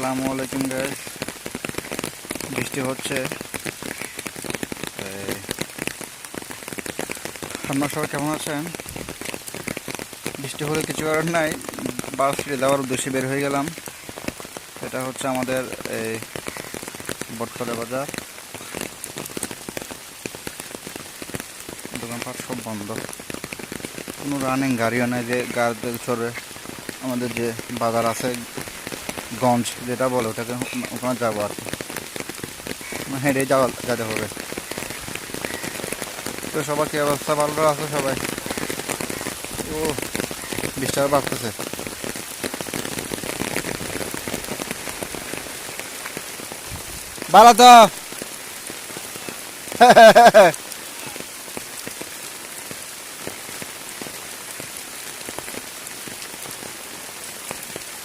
আসসালামু আলাইকুম গাইস। বৃষ্টি হচ্ছে। আপনারা সবাই কেমন আছেন? বৃষ্টি হলে কিছু করার নাই, বাসটি দেওয়ার উদ্দেশ্যে বের হয়ে গেলাম। এটা হচ্ছে আমাদের এই বটতলা বাজার। দোকানপাট সব বন্ধ, কোনো রানিং গাড়িও নাই যে গাড়িতে চড়ে আমাদের যে বাজার আছে, গঞ্জ যেটা বলে ওটাকে, ওখানে যাবো আর কি, হেঁটে যেতে হবে। তো সবার কি অবস্থা? ভালো আছে সবাই? ও, বৃষ্টি আবার বাড়তেছে। ভালো তো